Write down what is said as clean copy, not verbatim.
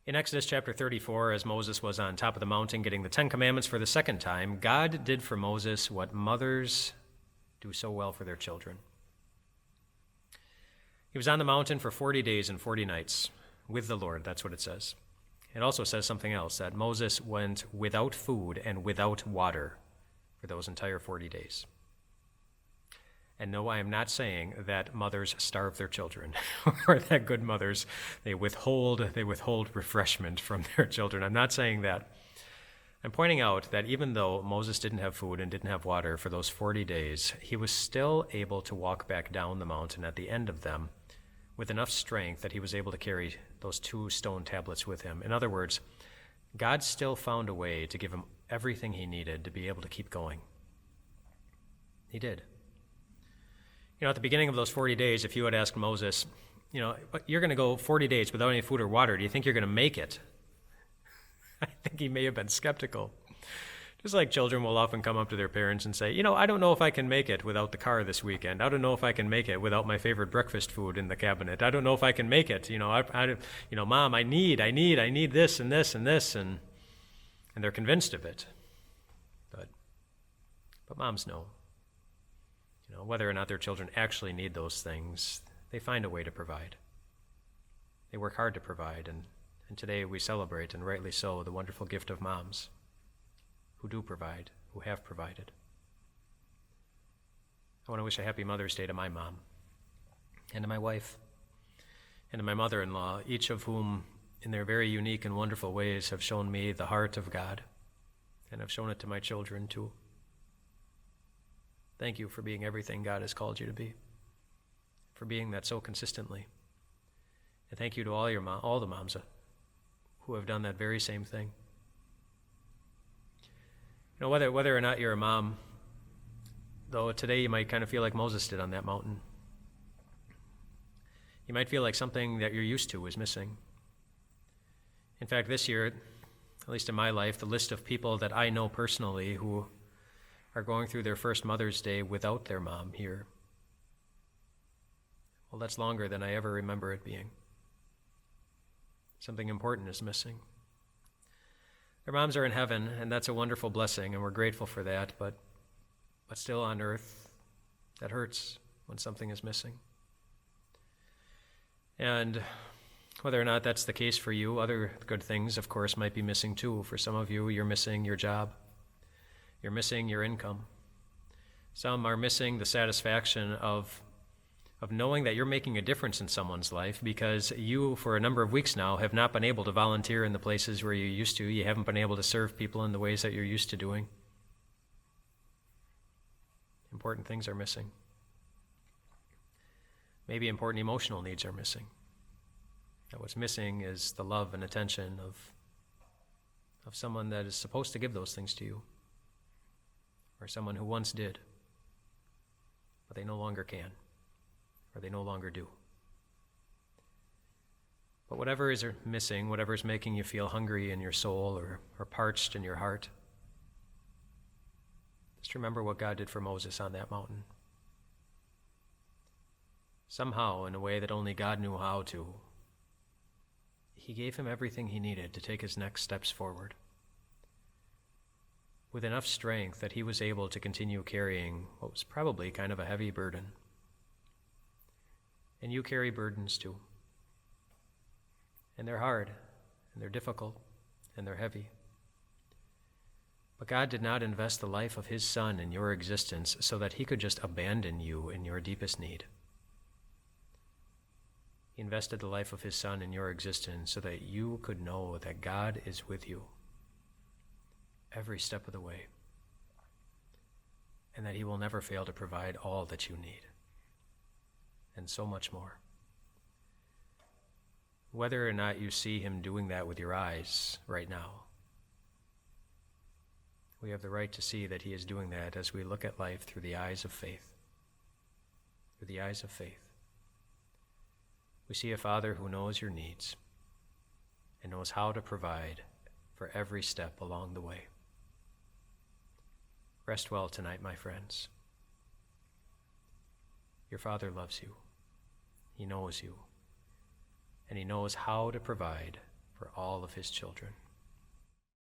In Exodus chapter 34, as Moses was on top of the mountain getting the Ten Commandments for the second time, God did for Moses what mothers do so well for their children. He was on the mountain for 40 days and 40 nights with the Lord. That's what it says. It also says something else, that Moses went without food and without water for those entire 40 days. And no, I am not saying that mothers starve their children or that good mothers, they withhold refreshment from their children. I'm not saying that. I'm pointing out that even though Moses didn't have food and didn't have water for those 40 days, he was still able to walk back down the mountain at the end of them with enough strength that he was able to carry those 2 stone tablets with him. In other words, God still found a way to give him everything he needed to be able to keep going. He did. At the beginning of those 40 days, if you had asked Moses, you're going to go 40 days without any food or water, do you think you're going to make it? I think he may have been skeptical. Just like children will often come up to their parents and say, I don't know if I can make it without the car this weekend. I don't know if I can make it without my favorite breakfast food in the cabinet. I don't know if I can make it. Mom, I need this and this and this, and they're convinced of it. But moms know. Whether or not their children actually need those things, they find a way to provide. They work hard to provide, and today we celebrate, and rightly so, the wonderful gift of moms who do provide, who have provided. I want to wish a happy Mother's Day to my mom, and to my wife, and to my mother-in-law, each of whom, in their very unique and wonderful ways, have shown me the heart of God, and have shown it to my children too. Thank you for being everything God has called you to be, for being that so consistently. And thank you to all the moms who have done that very same thing. Whether or not you're a mom, though today you might kind of feel like Moses did on that mountain. You might feel like something that you're used to is missing. In fact, this year, at least in my life, the list of people that I know personally who are going through their first Mother's Day without their mom here, well, that's longer than I ever remember it being. Something important is missing. Their moms are in heaven, and that's a wonderful blessing, and we're grateful for that, but still on earth, that hurts when something is missing. And whether or not that's the case for you, other good things, of course, might be missing too. For some of you, you're missing your job. You're missing your income. Some are missing the satisfaction of knowing that you're making a difference in someone's life because you, for a number of weeks now, have not been able to volunteer in the places where you used to. You haven't been able to serve people in the ways that you're used to doing. Important things are missing. Maybe important emotional needs are missing. That what's missing is the love and attention of someone that is supposed to give those things to you, or someone who once did, but they no longer can, or they no longer do. But whatever is missing, whatever is making you feel hungry in your soul or parched in your heart, just remember what God did for Moses on that mountain. Somehow, in a way that only God knew how to, he gave him everything he needed to take his next steps forward, with enough strength that he was able to continue carrying what was probably kind of a heavy burden. And you carry burdens too. And they're hard, and they're difficult, and they're heavy. But God did not invest the life of his Son in your existence so that he could just abandon you in your deepest need. He invested the life of his Son in your existence so that you could know that God is with you every step of the way, and that he will never fail to provide all that you need, and so much more. Whether or not you see him doing that with your eyes right now, we have the right to see that he is doing that as we look at life through the eyes of faith. Through the eyes of faith. We see a Father who knows your needs and knows how to provide for every step along the way. Rest well tonight, my friends. Your Father loves you. He knows you. And he knows how to provide for all of his children.